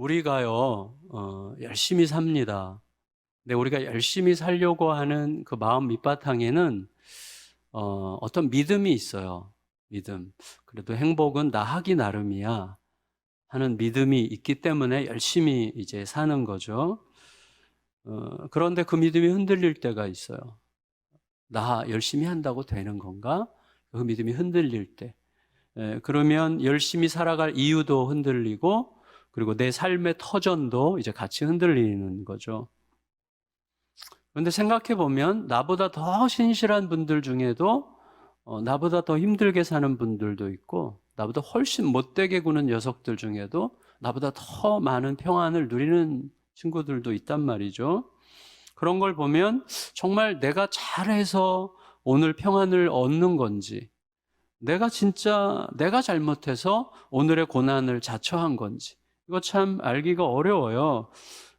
우리가요, 열심히 삽니다. 근데 우리가 열심히 살려고 하는 그 마음 밑바탕에는 어떤 믿음이 있어요. 믿음. 그래도 행복은 나 하기 나름이야 하는 믿음이 있기 때문에 열심히 이제 사는 거죠. 그런데 그 믿음이 흔들릴 때가 있어요. 나 열심히 한다고 되는 건가? 그 믿음이 흔들릴 때. 그러면 열심히 살아갈 이유도 흔들리고, 그리고 내 삶의 터전도 이제 같이 흔들리는 거죠. 그런데 생각해 보면 나보다 더 신실한 분들 중에도 나보다 더 힘들게 사는 분들도 있고, 나보다 훨씬 못되게 구는 녀석들 중에도 나보다 더 많은 평안을 누리는 친구들도 있단 말이죠. 그런 걸 보면 정말 내가 잘해서 오늘 평안을 얻는 건지, 내가 잘못해서 오늘의 고난을 자처한 건지, 이거 참 알기가 어려워요.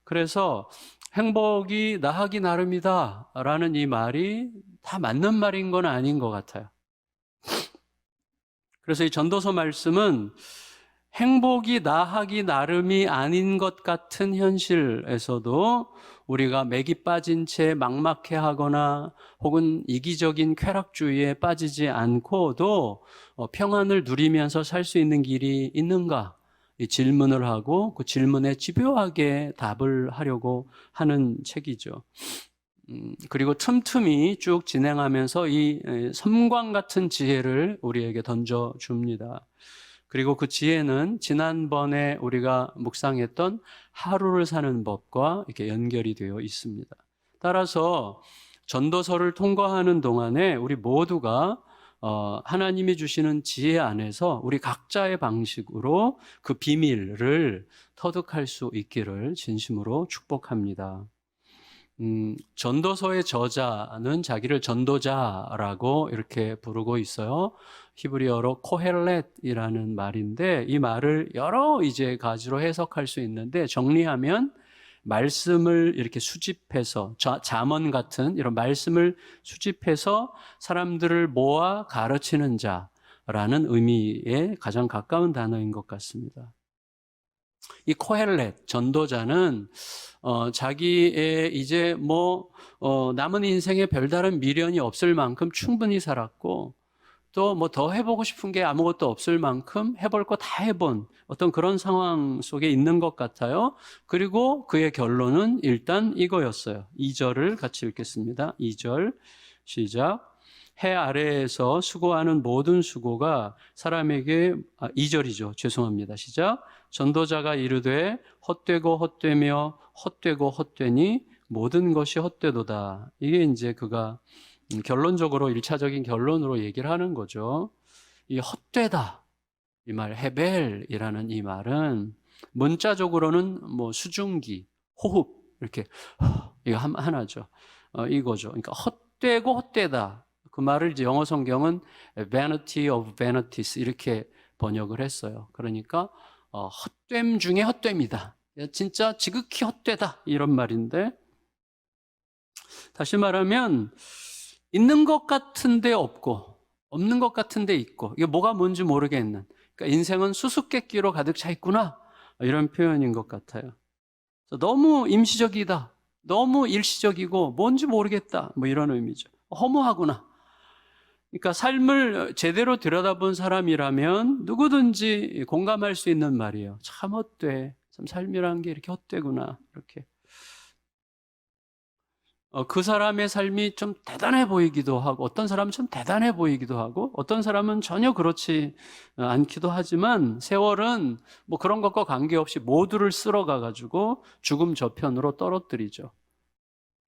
그래서 행복이 나 하기 나름이다 라는 이 말이 다 맞는 말인 건 아닌 것 같아요. 그래서 이 전도서 말씀은 행복이 나 하기 나름이 아닌 것 같은 현실에서도 우리가 맥이 빠진 채 막막해하거나 혹은 이기적인 쾌락주의에 빠지지 않고도 평안을 누리면서 살 수 있는 길이 있는가? 이 질문을 하고 그 질문에 집요하게 답을 하려고 하는 책이죠. 그리고 틈틈이 쭉 진행하면서 이 섬광 같은 지혜를 우리에게 던져줍니다. 그리고 그 지혜는 지난번에 우리가 묵상했던 하루를 사는 법과 이렇게 연결이 되어 있습니다. 따라서 전도서를 통과하는 동안에 우리 모두가 하나님이 주시는 지혜 안에서 우리 각자의 방식으로 그 비밀을 터득할 수 있기를 진심으로 축복합니다. 전도서의 저자는 자기를 전도자라고 이렇게 부르고 있어요. 히브리어로 코헬렛이라는 말인데 이 말을 여러 이제 가지로 해석할 수 있는데 정리하면 말씀을 이렇게 수집해서 잠언 같은 이런 말씀을 수집해서 사람들을 모아 가르치는 자라는 의미에 가장 가까운 단어인 것 같습니다. 이 코헬렛 전도자는 자기의 이제 남은 인생에 별다른 미련이 없을 만큼 충분히 살았고 또 뭐 더 해보고 싶은 게 아무것도 없을 만큼 해볼 거 다 해본 어떤 그런 상황 속에 있는 것 같아요. 그리고 그의 결론은 일단 이거였어요. 2절을 같이 읽겠습니다. 2절 시작. 해 아래에서 수고하는 모든 수고가 사람에게 2절이죠. 죄송합니다. 시작. 전도자가 이르되 헛되고 헛되며 헛되고 헛되니 모든 것이 헛되도다. 이게 이제 그가 결론적으로 1차적인 결론으로 얘기를 하는 거죠. 이 헛되다. 이 말 헤벨이라는 이 말은 문자적으로는 뭐 수증기, 호흡 이렇게 이거 하나죠. 이거죠. 그러니까 헛되고 헛되다. 그 말을 이제 영어 성경은 vanity of vanities 이렇게 번역을 했어요. 그러니까 헛됨 중에 헛됨이다. 진짜 지극히 헛되다 이런 말인데 다시 말하면 있는 것 같은데 없고 없는 것 같은데 있고 이게 뭐가 뭔지 모르겠는 그러니까 인생은 수수께끼로 가득 차 있구나 이런 표현인 것 같아요. 너무 임시적이다. 너무 일시적이고 뭔지 모르겠다. 뭐 이런 의미죠. 허무하구나. 그러니까 삶을 제대로 들여다본 사람이라면 누구든지 공감할 수 있는 말이에요. 참 헛돼. 참 삶이란 게 이렇게 헛되구나. 이렇게. 그 사람의 삶이 좀 대단해 보이기도 하고 어떤 사람은 좀 대단해 보이기도 하고 어떤 사람은 전혀 그렇지 않기도 하지만 세월은 뭐 그런 것과 관계없이 모두를 쓸어가 가지고 죽음 저편으로 떨어뜨리죠.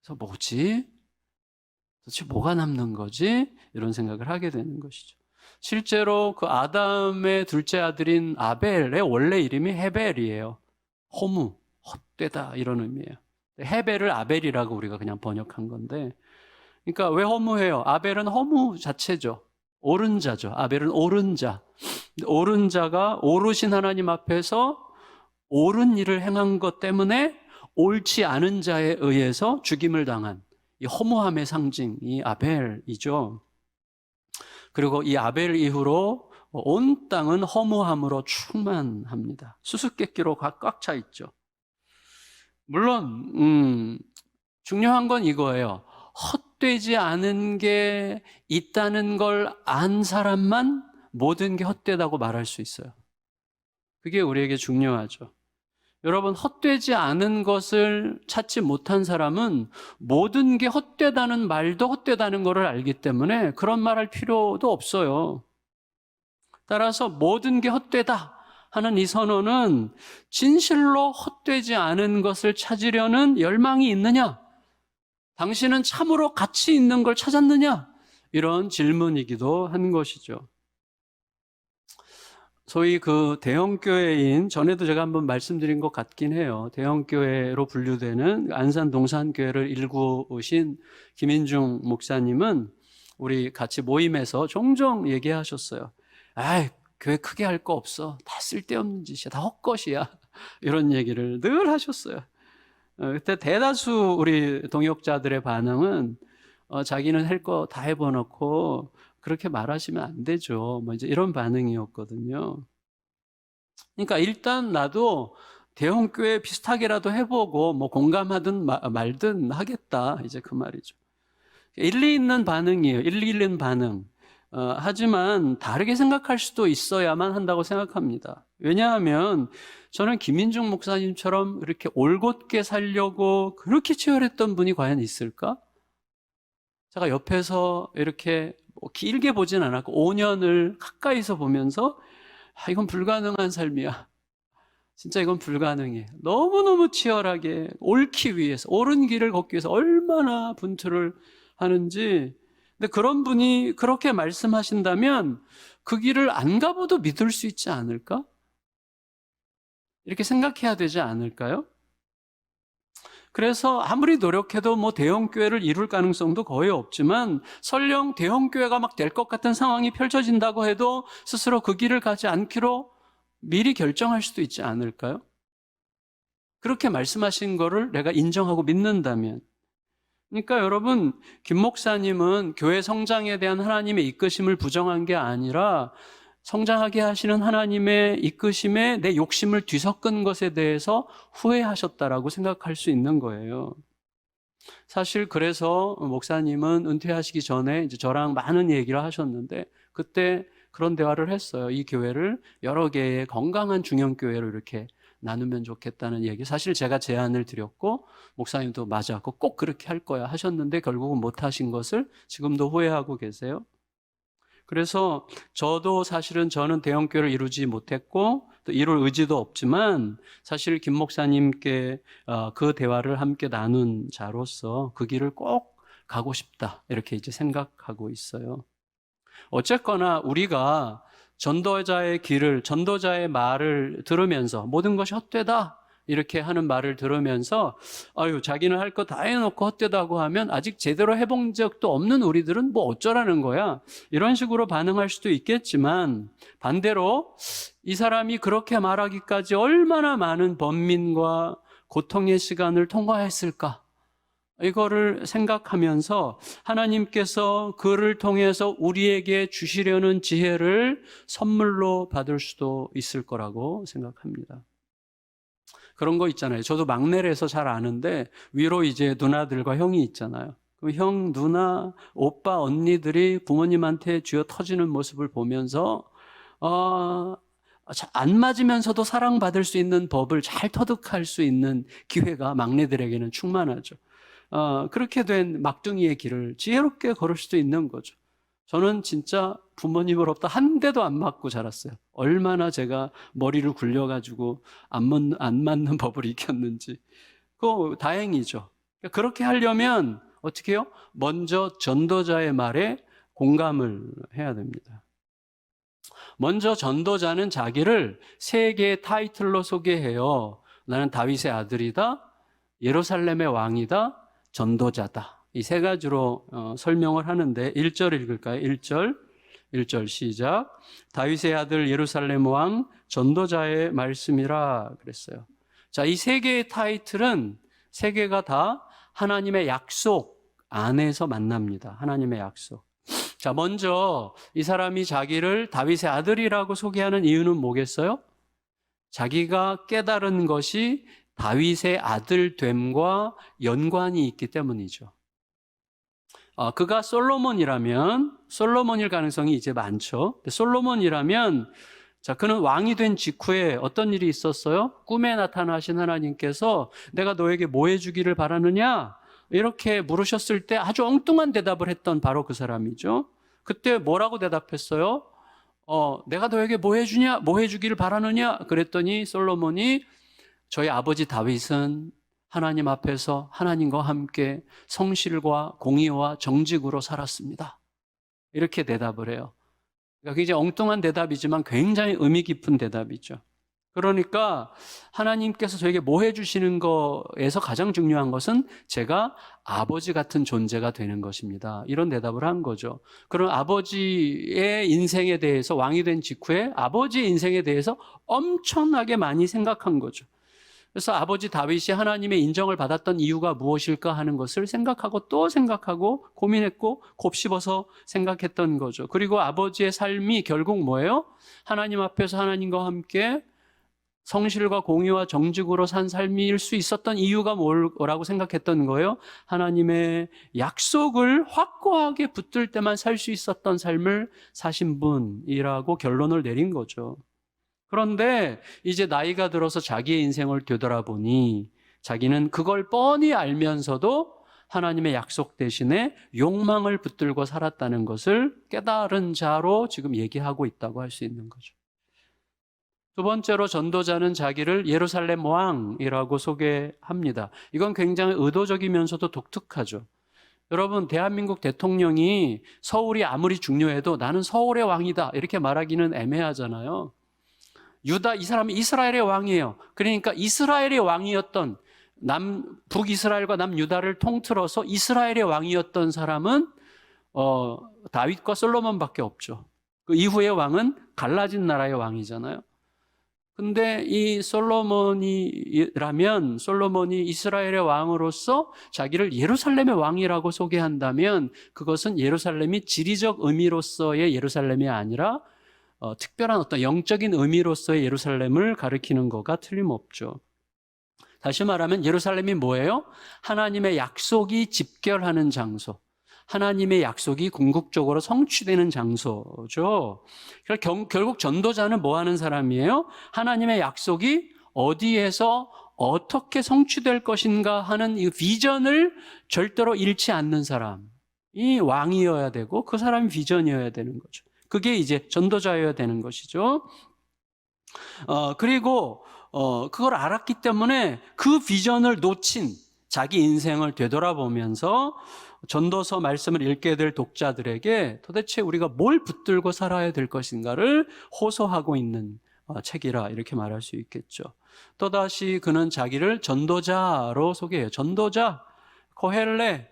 그래서 뭐지? 도대체 뭐가 남는 거지? 이런 생각을 하게 되는 것이죠. 실제로 그 아담의 둘째 아들인 아벨의 원래 이름이 헤벨이에요. 허무, 헛되다 이런 의미예요. 헤벨을 아벨이라고 우리가 그냥 번역한 건데 그러니까 왜 허무해요? 아벨은 허무 자체죠. 옳은 자죠. 아벨은 옳은 자. 옳은 자가 오르신 하나님 앞에서 옳은 일을 행한 것 때문에 옳지 않은 자에 의해서 죽임을 당한 이 허무함의 상징이 아벨이죠. 그리고 이 아벨 이후로 온 땅은 허무함으로 충만합니다. 수수께끼로 꽉 차 있죠. 물론 중요한 건 이거예요. 헛되지 않은 게 있다는 걸 안 사람만 모든 게 헛되다고 말할 수 있어요. 그게 우리에게 중요하죠. 여러분, 헛되지 않은 것을 찾지 못한 사람은 모든 게 헛되다는 말도 헛되다는 것을 알기 때문에 그런 말 할 필요도 없어요. 따라서 모든 게 헛되다 하는 이 선언은 진실로 헛되지 않은 것을 찾으려는 열망이 있느냐? 당신은 참으로 가치 있는 걸 찾았느냐? 이런 질문이기도 한 것이죠. 소위 그 대형교회인, 전에도 제가 한번 말씀드린 것 같긴 해요. 대형교회로 분류되는 안산 동산교회를 일구신 김인중 목사님은 우리 같이 모임에서 종종 얘기하셨어요. 아이, 교회 크게 할 거 없어. 다 쓸데없는 짓이야. 다 헛것이야. 이런 얘기를 늘 하셨어요. 그때 대다수 우리 동역자들의 반응은 자기는 할 거 다 해봐놓고 그렇게 말하시면 안 되죠. 뭐 이제 이런 반응이었거든요. 그러니까 일단 나도 대형교회 비슷하게라도 해보고 뭐 공감하든 말든 하겠다. 이제 그 말이죠. 일리 있는 반응이에요. 일리 있는 반응. 하지만 다르게 생각할 수도 있어야만 한다고 생각합니다. 왜냐하면 저는 김인중 목사님처럼 이렇게 올곧게 살려고 그렇게 치열했던 분이 과연 있을까? 제가 옆에서 이렇게 뭐 길게 보진 않았고 5년을 가까이서 보면서 이건 불가능한 삶이야. 진짜 이건 불가능해. 너무너무 치열하게 옳기 위해서, 옳은 길을 걷기 위해서 얼마나 분투를 하는지. 근데 그런 분이 그렇게 말씀하신다면 그 길을 안 가봐도 믿을 수 있지 않을까? 이렇게 생각해야 되지 않을까요? 그래서 아무리 노력해도 뭐 대형교회를 이룰 가능성도 거의 없지만 설령 대형교회가 막 될 것 같은 상황이 펼쳐진다고 해도 스스로 그 길을 가지 않기로 미리 결정할 수도 있지 않을까요? 그렇게 말씀하신 거를 내가 인정하고 믿는다면. 그러니까 여러분, 김 목사님은 교회 성장에 대한 하나님의 이끄심을 부정한 게 아니라 성장하게 하시는 하나님의 이끄심에 내 욕심을 뒤섞은 것에 대해서 후회하셨다라고 생각할 수 있는 거예요. 사실 그래서 목사님은 은퇴하시기 전에 이제 저랑 많은 얘기를 하셨는데 그때 그런 대화를 했어요. 이 교회를 여러 개의 건강한 중형교회로 이렇게 나누면 좋겠다는 얘기. 사실 제가 제안을 드렸고 목사님도 맞았고 꼭 그렇게 할 거야 하셨는데 결국은 못 하신 것을 지금도 후회하고 계세요. 그래서 저도 사실은 저는 대형교회를 이루지 못했고 또 이룰 의지도 없지만 사실 김 목사님께 그 대화를 함께 나눈 자로서 그 길을 꼭 가고 싶다 이렇게 이제 생각하고 있어요. 어쨌거나 우리가 전도자의 길을, 전도자의 말을 들으면서 모든 것이 헛되다 이렇게 하는 말을 들으면서 아유 자기는 할 거 다 해놓고 헛되다고 하면 아직 제대로 해본 적도 없는 우리들은 뭐 어쩌라는 거야 이런 식으로 반응할 수도 있겠지만 반대로 이 사람이 그렇게 말하기까지 얼마나 많은 번민과 고통의 시간을 통과했을까 이거를 생각하면서 하나님께서 그를 통해서 우리에게 주시려는 지혜를 선물로 받을 수도 있을 거라고 생각합니다. 그런 거 있잖아요. 저도 막내라서 잘 아는데 위로 이제 누나들과 형이 있잖아요. 그럼 형, 누나, 오빠, 언니들이 부모님한테 쥐어 터지는 모습을 보면서 안 맞으면서도 사랑받을 수 있는 법을 잘 터득할 수 있는 기회가 막내들에게는 충만하죠. 그렇게 된 막둥이의 길을 지혜롭게 걸을 수도 있는 거죠. 저는 진짜 부모님으로부터 한 대도 안 맞고 자랐어요. 얼마나 제가 머리를 굴려가지고 안 맞는 법을 익혔는지. 그거 다행이죠. 그렇게 하려면 어떻게 해요? 먼저 전도자의 말에 공감을 해야 됩니다. 먼저 전도자는 자기를 세 개의 타이틀로 소개해요. 나는 다윗의 아들이다, 예루살렘의 왕이다, 전도자다. 이 세 가지로 설명을 하는데 1절 읽을까요? 1절 시작. 다윗의 아들 예루살렘 왕 전도자의 말씀이라 그랬어요. 자, 이 세 개의 타이틀은 세 개가 다 하나님의 약속 안에서 만납니다. 하나님의 약속. 자, 먼저 이 사람이 자기를 다윗의 아들이라고 소개하는 이유는 뭐겠어요? 자기가 깨달은 것이 다윗의 아들됨과 연관이 있기 때문이죠. 그가 솔로몬일 가능성이 이제 많죠. 솔로몬이라면, 자, 그는 왕이 된 직후에 어떤 일이 있었어요? 꿈에 나타나신 하나님께서 내가 너에게 뭐 해주기를 바라느냐? 이렇게 물으셨을 때 아주 엉뚱한 대답을 했던 바로 그 사람이죠. 그때 뭐라고 대답했어요? 내가 너에게 뭐 해주냐? 뭐 해주기를 바라느냐? 그랬더니 솔로몬이 저희 아버지 다윗은 하나님 앞에서 하나님과 함께 성실과 공의와 정직으로 살았습니다. 이렇게 대답을 해요. 그러니까 굉장히 엉뚱한 대답이지만 굉장히 의미 깊은 대답이죠. 그러니까 하나님께서 저에게 뭐 해주시는 거에서 가장 중요한 것은 제가 아버지 같은 존재가 되는 것입니다. 이런 대답을 한 거죠. 그럼 아버지의 인생에 대해서, 왕이 된 직후에 아버지의 인생에 대해서 엄청나게 많이 생각한 거죠. 그래서 아버지 다윗이 하나님의 인정을 받았던 이유가 무엇일까 하는 것을 생각하고 또 생각하고 고민했고 곱씹어서 생각했던 거죠. 그리고 아버지의 삶이 결국 뭐예요? 하나님 앞에서 하나님과 함께 성실과 공의와 정직으로 산 삶일 수 있었던 이유가 뭐라고 생각했던 거예요? 하나님의 약속을 확고하게 붙들 때만 살 수 있었던 삶을 사신 분이라고 결론을 내린 거죠. 그런데 이제 나이가 들어서 자기의 인생을 되돌아보니 자기는 그걸 뻔히 알면서도 하나님의 약속 대신에 욕망을 붙들고 살았다는 것을 깨달은 자로 지금 얘기하고 있다고 할 수 있는 거죠. 두 번째로 전도자는 자기를 예루살렘 왕이라고 소개합니다. 이건 굉장히 의도적이면서도 독특하죠. 여러분, 대한민국 대통령이 서울이 아무리 중요해도 나는 서울의 왕이다 이렇게 말하기는 애매하잖아요. 이 사람이 이스라엘의 왕이에요. 그러니까 이스라엘의 왕이었던 북이스라엘과 남유다를 통틀어서 이스라엘의 왕이었던 사람은 다윗과 솔로몬밖에 없죠. 그 이후의 왕은 갈라진 나라의 왕이잖아요. 근데 이 솔로몬이 이스라엘의 왕으로서 자기를 예루살렘의 왕이라고 소개한다면 그것은 예루살렘이 지리적 의미로서의 예루살렘이 아니라 특별한 어떤 영적인 의미로서의 예루살렘을 가리키는 거가 틀림없죠. 다시 말하면 예루살렘이 뭐예요? 하나님의 약속이 집결하는 장소, 하나님의 약속이 궁극적으로 성취되는 장소죠. 결국 전도자는 뭐 하는 사람이에요? 하나님의 약속이 어디에서 어떻게 성취될 것인가 하는 이 비전을 절대로 잃지 않는 사람이 왕이어야 되고 그 사람이 비전이어야 되는 거죠. 그게 이제 전도자여야 되는 것이죠. 그리고 그걸 알았기 때문에 그 비전을 놓친 자기 인생을 되돌아보면서 전도서 말씀을 읽게 될 독자들에게 도대체 우리가 뭘 붙들고 살아야 될 것인가를 호소하고 있는 책이라 이렇게 말할 수 있겠죠. 또다시 그는 자기를 전도자로 소개해요. 전도자, 코헬레.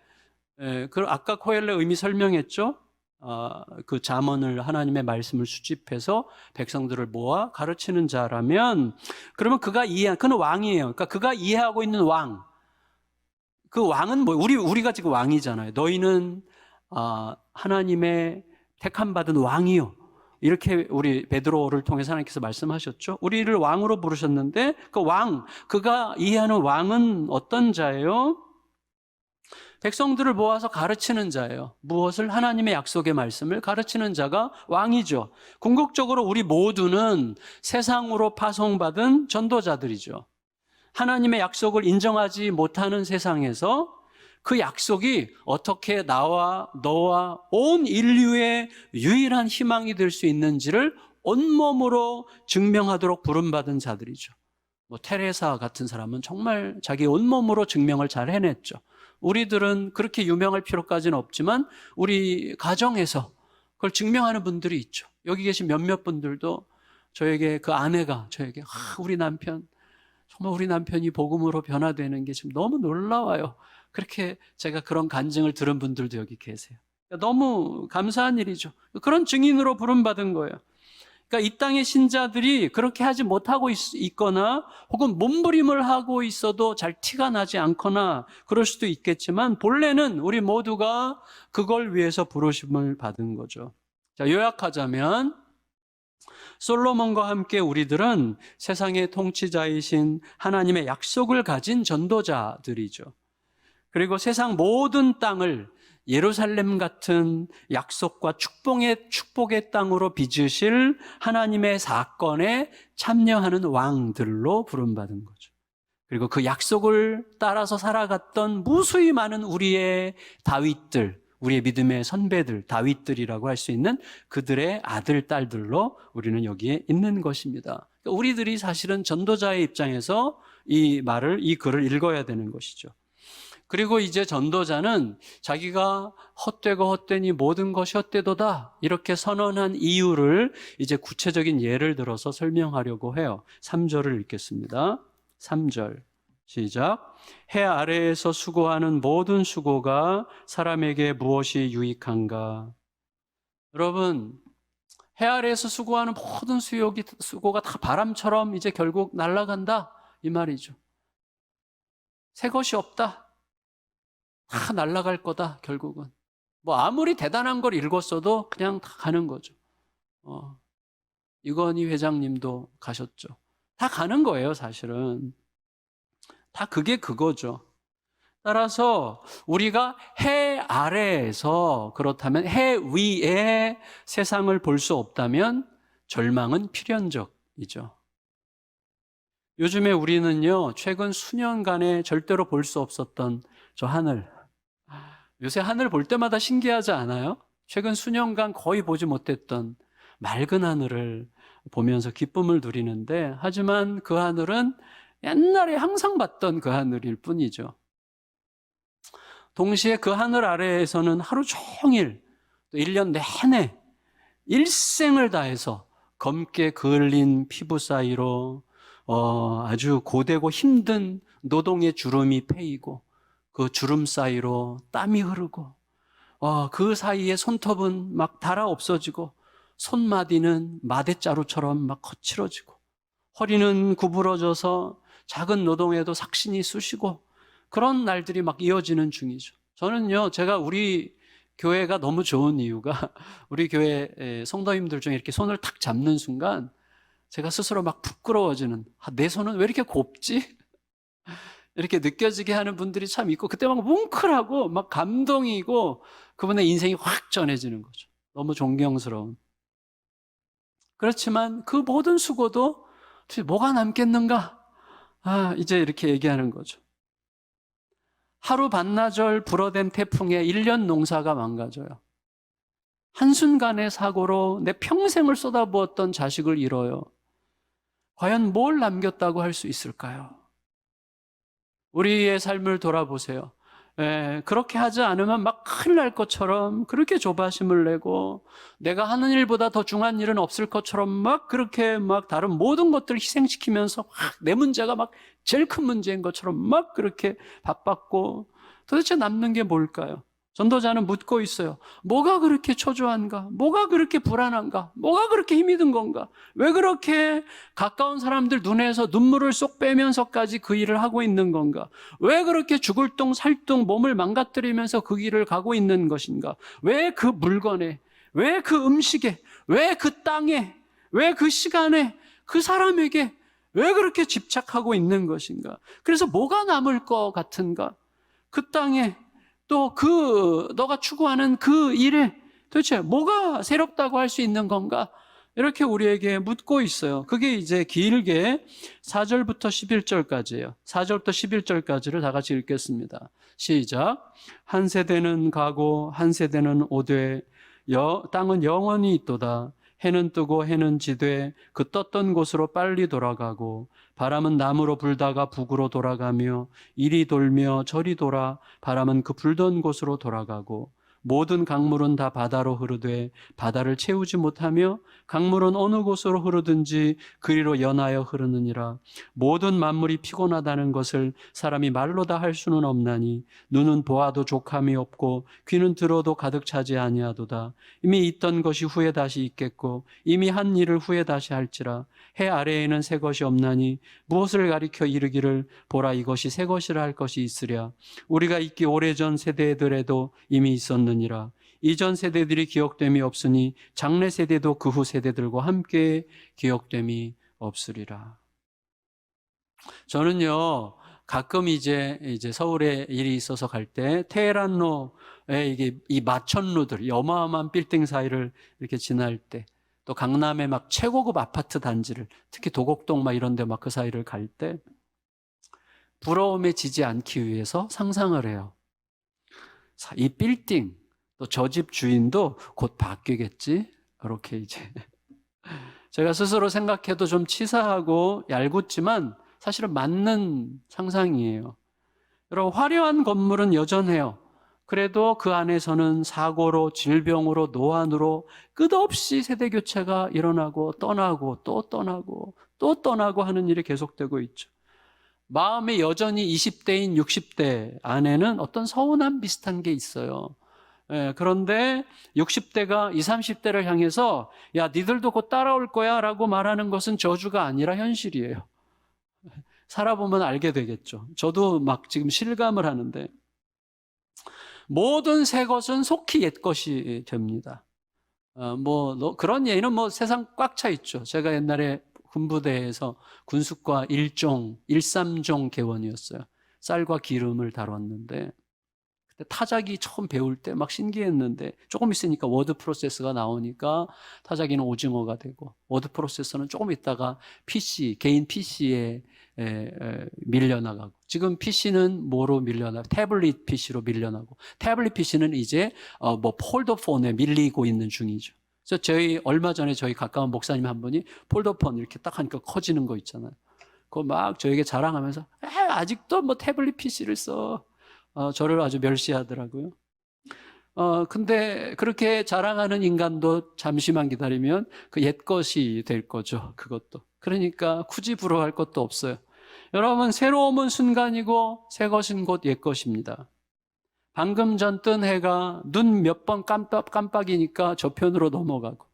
아까 코헬레 의미 설명했죠. 그 잠언을 하나님의 말씀을 수집해서 백성들을 모아 가르치는 자라면 그러면 그는 왕이에요. 그러니까 그가 이해하고 있는 왕. 그 왕은 뭐 우리가 지금 왕이잖아요. 너희는 하나님의 택함 받은 왕이요. 이렇게 우리 베드로를 통해서 하나님께서 말씀하셨죠. 우리를 왕으로 부르셨는데 그가 이해하는 왕은 어떤 자예요? 백성들을 모아서 가르치는 자예요. 무엇을? 하나님의 약속의 말씀을 가르치는 자가 왕이죠. 궁극적으로 우리 모두는 세상으로 파송받은 전도자들이죠. 하나님의 약속을 인정하지 못하는 세상에서 그 약속이 어떻게 나와 너와 온 인류의 유일한 희망이 될 수 있는지를 온몸으로 증명하도록 부름받은 자들이죠. 테레사 같은 사람은 정말 자기 온몸으로 증명을 잘 해냈죠. 우리들은 그렇게 유명할 필요까지는 없지만 우리 가정에서 그걸 증명하는 분들이 있죠. 여기 계신 몇몇 분들도 저에게 그 아내가 저에게 우리 남편 정말 우리 남편이 복음으로 변화되는 게 지금 너무 놀라워요. 그렇게 제가 그런 간증을 들은 분들도 여기 계세요. 너무 감사한 일이죠. 그런 증인으로 부름받은 거예요. 그러니까 이 땅의 신자들이 그렇게 하지 못하고 있거나 혹은 몸부림을 하고 있어도 잘 티가 나지 않거나 그럴 수도 있겠지만 본래는 우리 모두가 그걸 위해서 부르심을 받은 거죠. 자, 요약하자면 솔로몬과 함께 우리들은 세상의 통치자이신 하나님의 약속을 가진 전도자들이죠. 그리고 세상 모든 땅을 예루살렘 같은 약속과 축복의 땅으로 빚으실 하나님의 사건에 참여하는 왕들로 부름받은 거죠. 그리고 그 약속을 따라서 살아갔던 무수히 많은 우리의 다윗들, 우리의 믿음의 선배들, 다윗들이라고 할 수 있는 그들의 아들, 딸들로 우리는 여기에 있는 것입니다. 우리들이 사실은 전도자의 입장에서 이 글을 읽어야 되는 것이죠. 그리고 이제 전도자는 자기가 헛되고 헛되니 모든 것이 헛되도다 이렇게 선언한 이유를 이제 구체적인 예를 들어서 설명하려고 해요. 3절을 읽겠습니다. 3절 시작. 해 아래에서 수고하는 모든 수고가 사람에게 무엇이 유익한가? 여러분, 해 아래에서 수고하는 모든 수고가 다 바람처럼 이제 결국 날아간다 이 말이죠. 새 것이 없다. 다 날아갈 거다 결국은. 뭐 아무리 대단한 걸 읽었어도 그냥 다 가는 거죠. 이건희 회장님도 가셨죠. 다 가는 거예요 사실은. 다 그게 그거죠. 따라서 우리가 해 아래에서 그렇다면 해 위에 세상을 볼 수 없다면 절망은 필연적이죠. 요즘에 우리는요 최근 수년간에 절대로 볼 수 없었던 저 하늘, 요새 하늘 볼 때마다 신기하지 않아요? 최근 수년간 거의 보지 못했던 맑은 하늘을 보면서 기쁨을 누리는데, 하지만 그 하늘은 옛날에 항상 봤던 그 하늘일 뿐이죠. 동시에 그 하늘 아래에서는 하루 종일 또 1년 내내 일생을 다해서 검게 그을린 피부 사이로 아주 고되고 힘든 노동의 주름이 패이고 그 주름 사이로 땀이 흐르고 그 사이에 손톱은 막 닳아 없어지고 손마디는 마대자루처럼 막 거칠어지고 허리는 구부러져서 작은 노동에도 삭신이 쑤시고 그런 날들이 막 이어지는 중이죠. 저는요, 제가 우리 교회가 너무 좋은 이유가 우리 교회 성도님들 중에 이렇게 손을 탁 잡는 순간 제가 스스로 막 부끄러워지는, 내 손은 왜 이렇게 곱지? 이렇게 느껴지게 하는 분들이 참 있고, 그때 막 뭉클하고 막 감동이고 그분의 인생이 확 전해지는 거죠. 너무 존경스러운. 그렇지만 그 모든 수고도 뭐가 남겠는가? 이제 이렇게 얘기하는 거죠. 하루 반나절 불어댄 태풍에 1년 농사가 망가져요. 한순간의 사고로 내 평생을 쏟아부었던 자식을 잃어요. 과연 뭘 남겼다고 할 수 있을까요? 우리의 삶을 돌아보세요. 그렇게 하지 않으면 막 큰일 날 것처럼 그렇게 조바심을 내고 내가 하는 일보다 더 중요한 일은 없을 것처럼 막 그렇게 막 다른 모든 것들을 희생시키면서 내 문제가 막 제일 큰 문제인 것처럼 막 그렇게 바빴고, 도대체 남는 게 뭘까요? 전도자는 묻고 있어요. 뭐가 그렇게 초조한가? 뭐가 그렇게 불안한가? 뭐가 그렇게 힘이 든 건가? 왜 그렇게 가까운 사람들 눈에서 눈물을 쏙 빼면서까지 그 일을 하고 있는 건가? 왜 그렇게 죽을 둥 살둥 몸을 망가뜨리면서 그 길을 가고 있는 것인가? 왜 그 물건에, 왜 그 음식에, 왜 그 땅에, 왜 그 시간에, 그 사람에게 왜 그렇게 집착하고 있는 것인가? 그래서 뭐가 남을 것 같은가? 그 땅에 또 너가 추구하는 그 일에 도대체 뭐가 새롭다고 할 수 있는 건가? 이렇게 우리에게 묻고 있어요. 그게 이제 길게 4절부터 11절까지예요. 4절부터 11절까지를 다 같이 읽겠습니다. 시작. 한 세대는 가고 한 세대는 오되 땅은 영원히 있도다. 해는 뜨고 해는 지되 그 떴던 곳으로 빨리 돌아가고 바람은 남으로 불다가 북으로 돌아가며 이리 돌며 저리 돌아 바람은 그 불던 곳으로 돌아가고 모든 강물은 다 바다로 흐르되 바다를 채우지 못하며 강물은 어느 곳으로 흐르든지 그리로 연하여 흐르느니라. 모든 만물이 피곤하다는 것을 사람이 말로 다 할 수는 없나니 눈은 보아도 족함이 없고 귀는 들어도 가득 차지 아니하도다. 이미 있던 것이 후에 다시 있겠고 이미 한 일을 후에 다시 할지라. 해 아래에는 새 것이 없나니 무엇을 가리켜 이르기를 보라 이것이 새 것이라 할 것이 있으랴. 우리가 있기 오래전 세대들에도 이미 있었느니라. 이전 세대들이 기억됨이 없으니 장래 세대도 그 후 세대들과 함께 기억됨이 없으리라. 저는요, 가끔 이제 서울에 일이 있어서 갈 때 테헤란로에 이게 이 마천루들, 이 어마어마한 빌딩 사이를 이렇게 지날 때, 또 강남의 막 최고급 아파트 단지를, 특히 도곡동 막 이런 데 막 그 사이를 갈 때 부러움에 지지 않기 위해서 상상을 해요. 이 빌딩, 또 저 집 주인도 곧 바뀌겠지? 이렇게 이제 제가 스스로 생각해도 좀 치사하고 얄궂지만 사실은 맞는 상상이에요. 여러분, 화려한 건물은 여전해요. 그래도 그 안에서는 사고로, 질병으로, 노안으로 끝없이 세대 교체가 일어나고 떠나고 또 떠나고 또 떠나고 하는 일이 계속되고 있죠. 마음에 여전히 20대인 60대 안에는 어떤 서운함 비슷한 게 있어요. 그런데 60대가 20, 30대를 향해서 야, 니들도 곧 따라올 거야 라고 말하는 것은 저주가 아니라 현실이에요. 살아보면 알게 되겠죠. 저도 막 지금 실감을 하는데 모든 새 것은 속히 옛 것이 됩니다. 그런 예는 세상 꽉 차 있죠. 제가 옛날에 군부대에서 군수과 1삼종 개원이었어요. 쌀과 기름을 다뤘는데 그때 타자기 처음 배울 때 막 신기했는데 조금 있으니까 워드 프로세서가 나오니까 타자기는 오징어가 되고 워드 프로세서는 조금 있다가 개인 PC에 밀려나가고 지금 PC는 뭐로 밀려나고 태블릿 PC로 밀려나고 태블릿 PC는 이제 폴더폰에 밀리고 있는 중이죠. 그래서 얼마 전에 저희 가까운 목사님 한 분이 폴더폰 이렇게 딱 하니까 커지는 거 있잖아요. 그거 막 저에게 자랑하면서 아직도 태블릿 PC를 써. 저를 아주 멸시하더라고요. 근데 그렇게 자랑하는 인간도 잠시만 기다리면 그 옛것이 될 거죠. 그것도. 그러니까 굳이 부러워할 것도 없어요. 여러분, 새로움은 순간이고 새 것은 곧 옛것입니다. 방금 전 뜬 해가 눈 몇 번 깜빡이니까 저편으로 넘어가고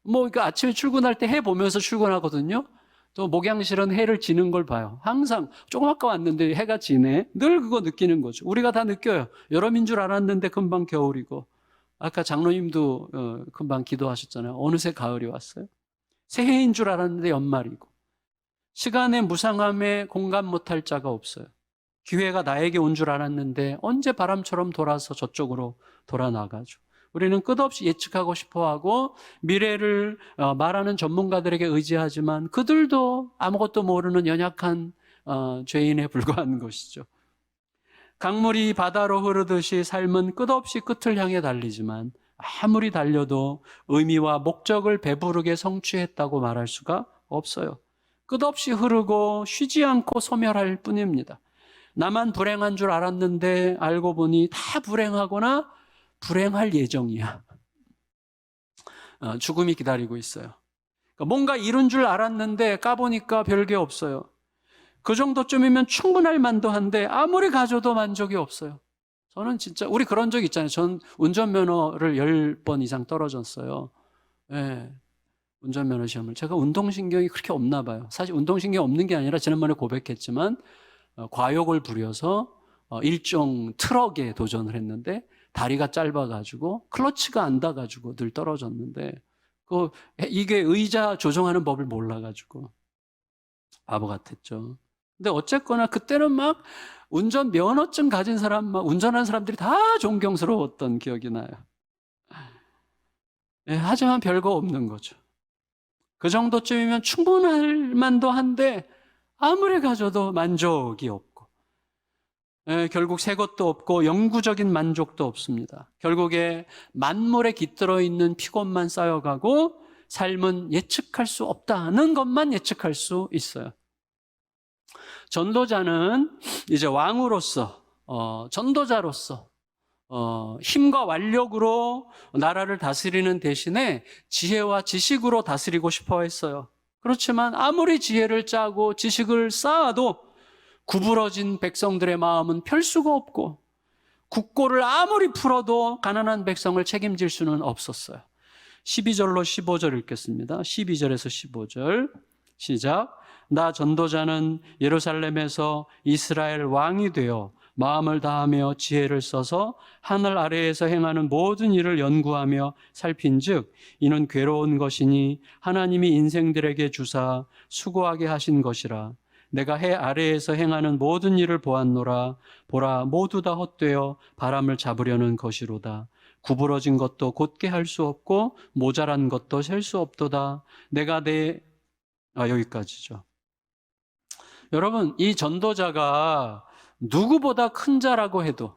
그러니까 아침에 출근할 때 해 보면서 출근하거든요. 또 목양실은 해를 지는 걸 봐요. 항상 조금 아까 왔는데 해가 지네. 늘 그거 느끼는 거죠. 우리가 다 느껴요. 여름인 줄 알았는데 금방 겨울이고 아까 장로님도 금방 기도하셨잖아요. 어느새 가을이 왔어요. 새해인 줄 알았는데 연말이고 시간의 무상함에 공감 못할 자가 없어요. 기회가 나에게 온 줄 알았는데 언제 바람처럼 돌아서 저쪽으로 돌아 나가죠. 우리는 끝없이 예측하고 싶어하고 미래를 말하는 전문가들에게 의지하지만 그들도 아무것도 모르는 연약한 죄인에 불과한 것이죠. 강물이 바다로 흐르듯이 삶은 끝없이 끝을 향해 달리지만 아무리 달려도 의미와 목적을 배부르게 성취했다고 말할 수가 없어요. 끝없이 흐르고 쉬지 않고 소멸할 뿐입니다. 나만 불행한 줄 알았는데 알고 보니 다 불행하거나 불행할 예정이야. 죽음이 기다리고 있어요. 그러니까 뭔가 이룬 줄 알았는데 까보니까 별게 없어요. 그 정도쯤이면 충분할 만도 한데 아무리 가져도 만족이 없어요. 저는 진짜 우리 그런 적 있잖아요. 전 운전면허를 10번 이상 떨어졌어요. 네, 운전면허 시험을. 제가 운동신경이 그렇게 없나 봐요. 사실 운동신경이 없는 게 아니라 지난번에 고백했지만 과욕을 부려서 일종 트럭에 도전을 했는데 다리가 짧아가지고 클러치가 안 닿아가지고 늘 떨어졌는데 이게 의자 조정하는 법을 몰라가지고 바보 같았죠. 근데 어쨌거나 그때는 막 운전 면허증 가진 사람, 막 운전하는 사람들이 다 존경스러웠던 기억이 나요. 네, 하지만 별거 없는 거죠. 그 정도쯤이면 충분할 만도 한데 아무리 가져도 만족이 없고 결국 새 것도 없고 영구적인 만족도 없습니다. 결국에 만물에 깃들어 있는 피곤만 쌓여가고 삶은 예측할 수 없다는 것만 예측할 수 있어요. 전도자는 이제 왕으로서 전도자로서 힘과 완력으로 나라를 다스리는 대신에 지혜와 지식으로 다스리고 싶어 했어요. 그렇지만 아무리 지혜를 짜고 지식을 쌓아도 구부러진 백성들의 마음은 펼 수가 없고, 국고를 아무리 풀어도 가난한 백성을 책임질 수는 없었어요. 12절로 15절 읽겠습니다. 12절에서 15절 시작. 나 전도자는 예루살렘에서 이스라엘 왕이 되어 마음을 다하며 지혜를 써서 하늘 아래에서 행하는 모든 일을 연구하며 살핀즉 이는 괴로운 것이니 하나님이 인생들에게 주사 수고하게 하신 것이라. 내가 해 아래에서 행하는 모든 일을 보았노라. 보라, 모두 다 헛되어 바람을 잡으려는 것이로다. 구부러진 것도 곧게 할 수 없고 모자란 것도 셀 수 없도다. 내가 여기까지죠. 여러분, 이 전도자가 누구보다 큰 자라고 해도,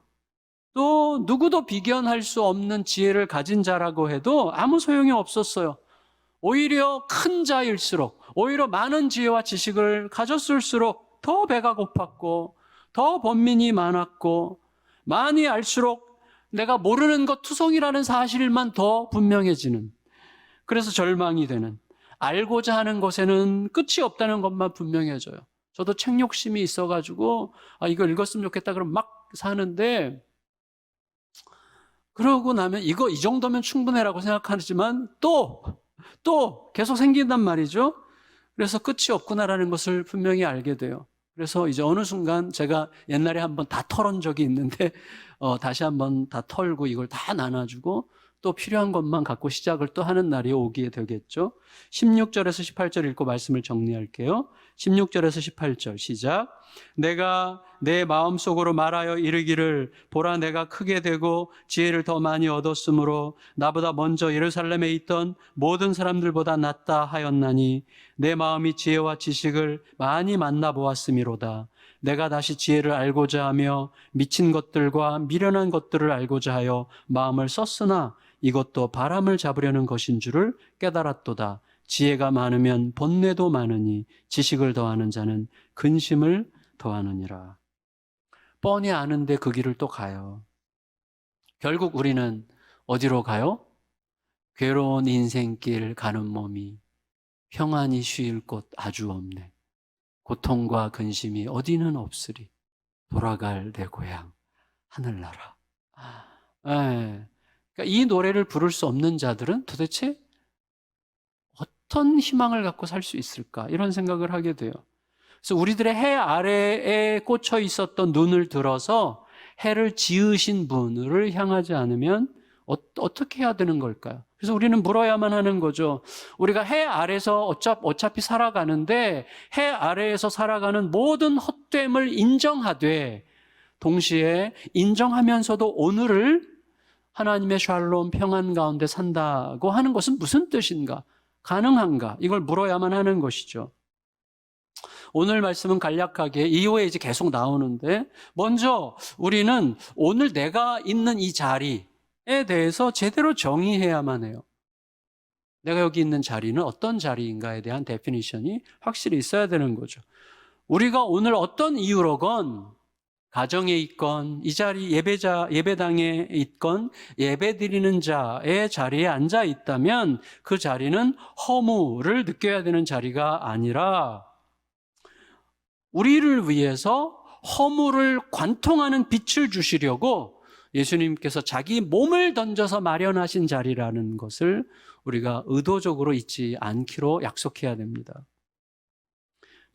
또 누구도 비견할 수 없는 지혜를 가진 자라고 해도 아무 소용이 없었어요. 오히려 큰 자일수록, 오히려 많은 지혜와 지식을 가졌을수록 더 배가 고팠고, 더 번민이 많았고, 많이 알수록 내가 모르는 것 투성이라는 사실만 더 분명해지는, 그래서 절망이 되는, 알고자 하는 것에는 끝이 없다는 것만 분명해져요. 저도 책 욕심이 있어가지고 이거 읽었으면 좋겠다 그럼 막 사는데, 그러고 나면 이 정도면 충분해라고 생각하지만 또 계속 생긴단 말이죠. 그래서 끝이 없구나라는 것을 분명히 알게 돼요. 그래서 이제 어느 순간 제가 옛날에 한번 다 털은 적이 있는데 다시 한번 다 털고 이걸 다 나눠주고 또 필요한 것만 갖고 시작을 또 하는 날이 오게 되겠죠. 16절에서 18절 읽고 말씀을 정리할게요. 16절에서 18절 시작. 내가 내 마음속으로 말하여 이르기를 보라 내가 크게 되고 지혜를 더 많이 얻었으므로 나보다 먼저 예루살렘에 있던 모든 사람들보다 낫다 하였나니 내 마음이 지혜와 지식을 많이 만나보았음이로다. 내가 다시 지혜를 알고자 하며 미친 것들과 미련한 것들을 알고자 하여 마음을 썼으나 이것도 바람을 잡으려는 것인 줄을 깨달았도다. 지혜가 많으면 번뇌도 많으니 지식을 더하는 자는 근심을 더하느니라. 뻔히 아는데 그 길을 또 가요. 결국 우리는 어디로 가요? 괴로운 인생길 가는 몸이 평안히 쉴 곳 아주 없네. 고통과 근심이 어디는 없으리. 돌아갈 내 고향 하늘나라. 그러니까 이 노래를 부를 수 없는 자들은 도대체 어떤 희망을 갖고 살 수 있을까? 이런 생각을 하게 돼요. 그래서 우리들의 해 아래에 꽂혀 있었던 눈을 들어서 해를 지으신 분을 향하지 않으면 어떻게 해야 되는 걸까요? 그래서 우리는 물어야만 하는 거죠. 우리가 해 아래에서 어차피 살아가는데 해 아래에서 살아가는 모든 헛됨을 인정하되 동시에 인정하면서도 오늘을 하나님의 샬롬 평안 가운데 산다고 하는 것은 무슨 뜻인가? 가능한가? 이걸 물어야만 하는 것이죠. 오늘 말씀은 간략하게 이후에 이제 계속 나오는데 먼저 우리는 오늘 내가 있는 이 자리에 대해서 제대로 정의해야만 해요. 내가 여기 있는 자리는 어떤 자리인가에 대한 데피니션이 확실히 있어야 되는 거죠. 우리가 오늘 어떤 이유로건 가정에 있건 이 자리 예배당에 있건 예배드리는 자의 자리에 앉아 있다면 그 자리는 허무를 느껴야 되는 자리가 아니라 우리를 위해서 허무를 관통하는 빛을 주시려고 예수님께서 자기 몸을 던져서 마련하신 자리라는 것을 우리가 의도적으로 잊지 않기로 약속해야 됩니다.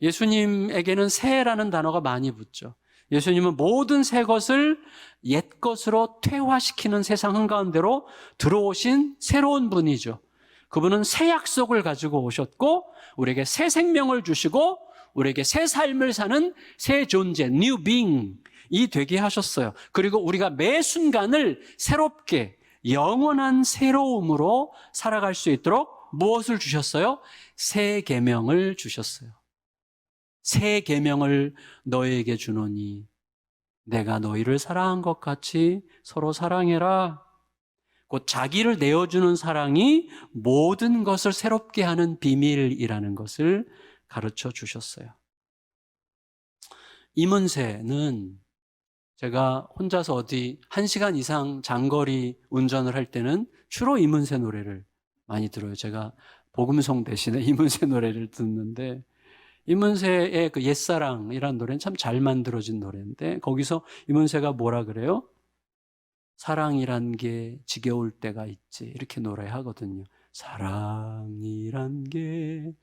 예수님에게는 새라는 단어가 많이 붙죠. 예수님은 모든 새 것을 옛 것으로 퇴화시키는 세상 한가운데로 들어오신 새로운 분이죠. 그분은 새 약속을 가지고 오셨고 우리에게 새 생명을 주시고 우리에게 새 삶을 사는 새 존재, new being이 되게 하셨어요. 그리고 우리가 매 순간을 새롭게 영원한 새로움으로 살아갈 수 있도록 무엇을 주셨어요? 새 계명을 주셨어요. 새 계명을 너희에게 주노니 내가 너희를 사랑한 것 같이 서로 사랑해라. 곧 자기를 내어주는 사랑이 모든 것을 새롭게 하는 비밀이라는 것을 가르쳐 주셨어요. 이문세는 제가 혼자서 어디 1시간 이상 장거리 운전을 할 때는 주로 이문세 노래를 많이 들어요. 제가 복음송 대신에 이문세 노래를 듣는데, 이문세의 그 옛사랑이라는 노래는 참 잘 만들어진 노래인데, 거기서 이문세가 뭐라 그래요? 사랑이란 게 지겨울 때가 있지, 이렇게 노래하거든요. 사랑이란 게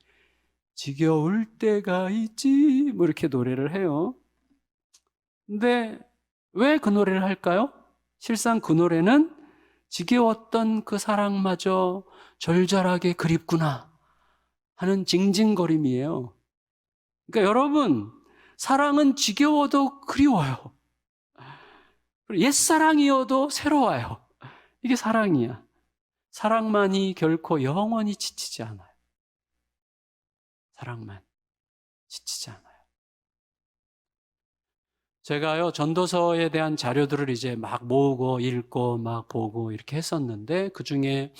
지겨울 때가 있지, 뭐 이렇게 노래를 해요. 근데 왜 그 노래를 할까요? 실상 그 노래는 지겨웠던 그 사랑마저 절절하게 그립구나 하는 징징거림이에요. 그러니까 여러분, 사랑은 지겨워도 그리워요. 옛사랑이어도 새로워요. 이게 사랑이야. 사랑만이 결코 영원히 지치지 않아요. 사랑만 지치지 않아요. 제가요, 전도서에 대한 자료들을 이제 막 모으고 읽고 막 보고 이렇게 했었는데, 그 중에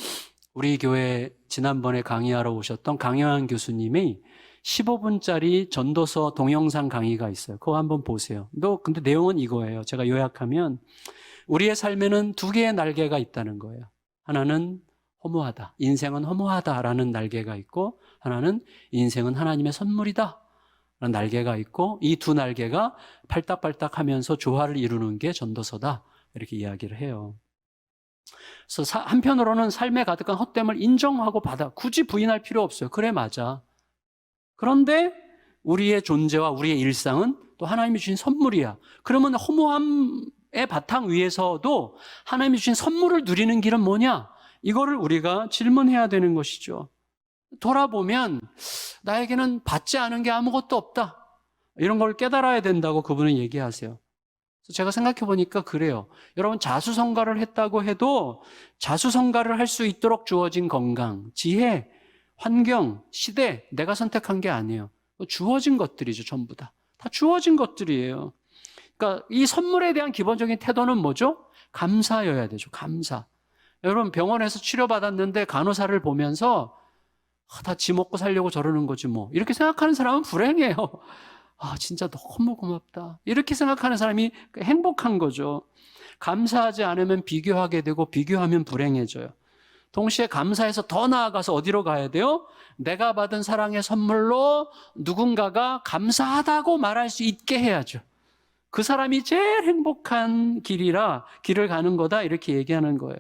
우리 교회 지난번에 강의하러 오셨던 강영환 교수님이 15분짜리 전도서 동영상 강의가 있어요. 그거 한번 보세요. 근데 내용은 이거예요. 제가 요약하면, 우리의 삶에는 두 개의 날개가 있다는 거예요. 하나는 허무하다, 인생은 허무하다라는 날개가 있고, 하나는 인생은 하나님의 선물이다 라는 날개가 있고, 이 두 날개가 팔딱팔딱 하면서 조화를 이루는 게 전도서다, 이렇게 이야기를 해요. 그래서 한편으로는 삶에 가득한 헛됨을 인정하고 굳이 부인할 필요 없어요. 그래, 맞아. 그런데 우리의 존재와 우리의 일상은 또 하나님이 주신 선물이야. 그러면 허무함의 바탕 위에서도 하나님이 주신 선물을 누리는 길은 뭐냐? 이거를 우리가 질문해야 되는 것이죠. 돌아보면 나에게는 받지 않은 게 아무것도 없다, 이런 걸 깨달아야 된다고 그분은 얘기하세요. 그래서 제가 생각해 보니까 그래요. 여러분, 자수성가를 했다고 해도 자수성가를 할 수 있도록 주어진 건강, 지혜, 환경, 시대, 내가 선택한 게 아니에요. 주어진 것들이죠. 전부 다 주어진 것들이에요. 그러니까 이 선물에 대한 기본적인 태도는 뭐죠? 감사여야 되죠. 감사. 여러분, 병원에서 치료받았는데 간호사를 보면서 다 지 먹고 살려고 저러는 거지 뭐, 이렇게 생각하는 사람은 불행해요. 진짜 너무 고맙다, 이렇게 생각하는 사람이 행복한 거죠. 감사하지 않으면 비교하게 되고, 비교하면 불행해져요. 동시에 감사해서 더 나아가서 어디로 가야 돼요? 내가 받은 사랑의 선물로 누군가가 감사하다고 말할 수 있게 해야죠. 그 사람이 제일 행복한 길을 가는 거다, 이렇게 얘기하는 거예요.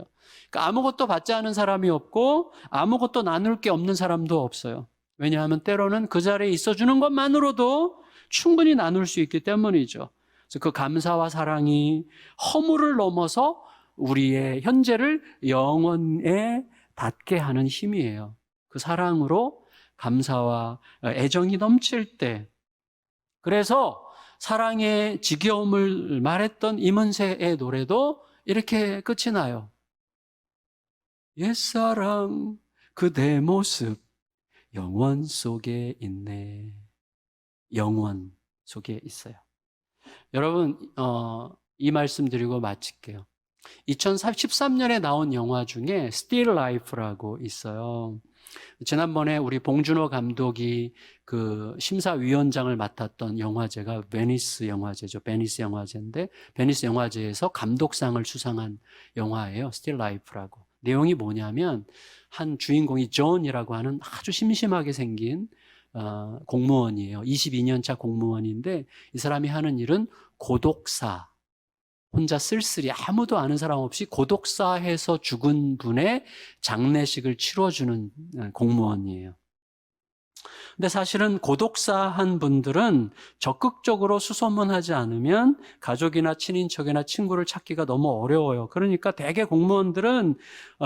그러니까 아무것도 받지 않은 사람이 없고 아무것도 나눌 게 없는 사람도 없어요. 왜냐하면 때로는 그 자리에 있어주는 것만으로도 충분히 나눌 수 있기 때문이죠. 그래서 그 감사와 사랑이 허물을 넘어서 우리의 현재를 영원에 닿게 하는 힘이에요. 그 사랑으로 감사와 애정이 넘칠 때, 그래서 사랑의 지겨움을 말했던 이문세의 노래도 이렇게 끝이 나요. 옛사랑 그대 모습 영원 속에 있네. 영원 속에 있어요. 여러분, 이 말씀 드리고 마칠게요. 2013년에 나온 영화 중에 Still Life라고 있어요. 지난번에 우리 봉준호 감독이 그 심사위원장을 맡았던 영화제가 베니스 영화제죠. 베니스 영화제인데, 베니스 영화제에서 감독상을 수상한 영화예요. Still Life라고. 내용이 뭐냐면, 한 주인공이 존이라고 하는 아주 심심하게 생긴 공무원이에요. 22년 차 공무원인데, 이 사람이 하는 일은 고독사, 혼자 쓸쓸히 아무도 아는 사람 없이 고독사해서 죽은 분의 장례식을 치러주는 공무원이에요. 근데 사실은 고독사한 분들은 적극적으로 수소문하지 않으면 가족이나 친인척이나 친구를 찾기가 너무 어려워요. 그러니까 대개 공무원들은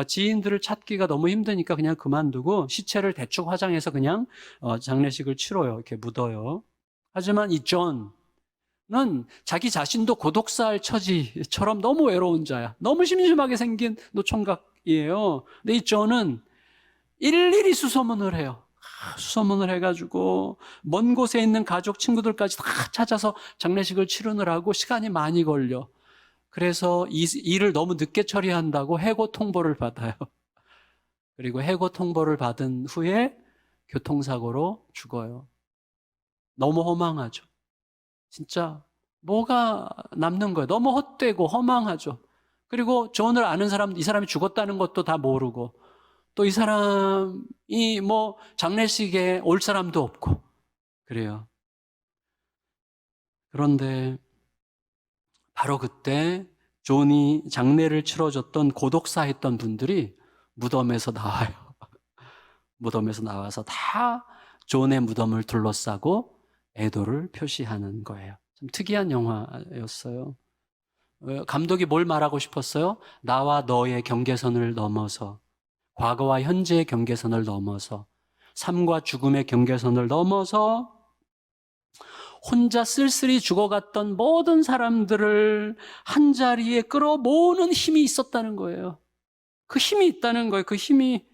지인들을 찾기가 너무 힘드니까 그냥 그만두고 시체를 대충 화장해서 그냥 장례식을 치러요. 이렇게 묻어요. 하지만 이 존은 자기 자신도 고독사할 처지처럼 너무 외로운 자야. 너무 심심하게 생긴 노총각이에요. 근데 이 존은 일일이 수소문을 해요. 수소문을 해가지고 먼 곳에 있는 가족, 친구들까지 다 찾아서 장례식을 치르느라고 시간이 많이 걸려. 그래서 이 일을 너무 늦게 처리한다고 해고 통보를 받아요. 그리고 해고 통보를 받은 후에 교통사고로 죽어요. 너무 허망하죠. 진짜 뭐가 남는 거예요? 너무 헛되고 허망하죠. 그리고 존을 아는 사람, 이 사람이 죽었다는 것도 다 모르고, 또 이 사람이 뭐 장례식에 올 사람도 없고, 그래요. 그런데 바로 그때 존이 장례를 치러줬던 고독사 했던 분들이 무덤에서 나와요. 무덤에서 나와서 다 존의 무덤을 둘러싸고 애도를 표시하는 거예요. 좀 특이한 영화였어요. 감독이 뭘 말하고 싶었어요? 나와 너의 경계선을 넘어서, 과거와 현재의 경계선을 넘어서, 삶과 죽음의 경계선을 넘어서 혼자 쓸쓸히 죽어갔던 모든 사람들을 한자리에 끌어모으는 힘이 있었다는 거예요. 그 힘이 있다는 거예요. 그 힘이.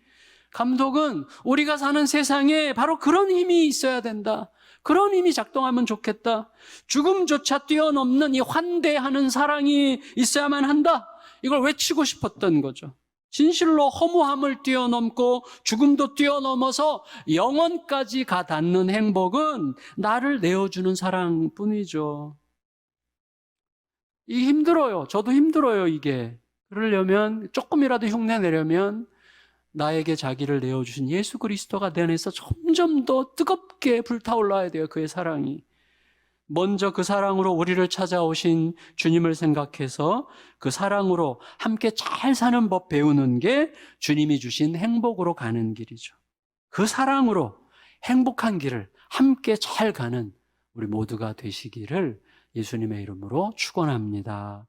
감독은 우리가 사는 세상에 바로 그런 힘이 있어야 된다. 그런 힘이 작동하면 좋겠다. 죽음조차 뛰어넘는 이 환대하는 사랑이 있어야만 한다. 이걸 외치고 싶었던 거죠. 진실로 허무함을 뛰어넘고 죽음도 뛰어넘어서 영원까지 가 닿는 행복은 나를 내어주는 사랑뿐이죠. 이게 힘들어요. 저도 힘들어요, 이게. 그러려면, 조금이라도 흉내 내려면 나에게 자기를 내어주신 예수 그리스도가 내 안에서 점점 더 뜨겁게 불타올라야 돼요, 그의 사랑이. 먼저 그 사랑으로 우리를 찾아오신 주님을 생각해서 그 사랑으로 함께 잘 사는 법 배우는 게 주님이 주신 행복으로 가는 길이죠. 그 사랑으로 행복한 길을 함께 잘 가는 우리 모두가 되시기를 예수님의 이름으로 축원합니다.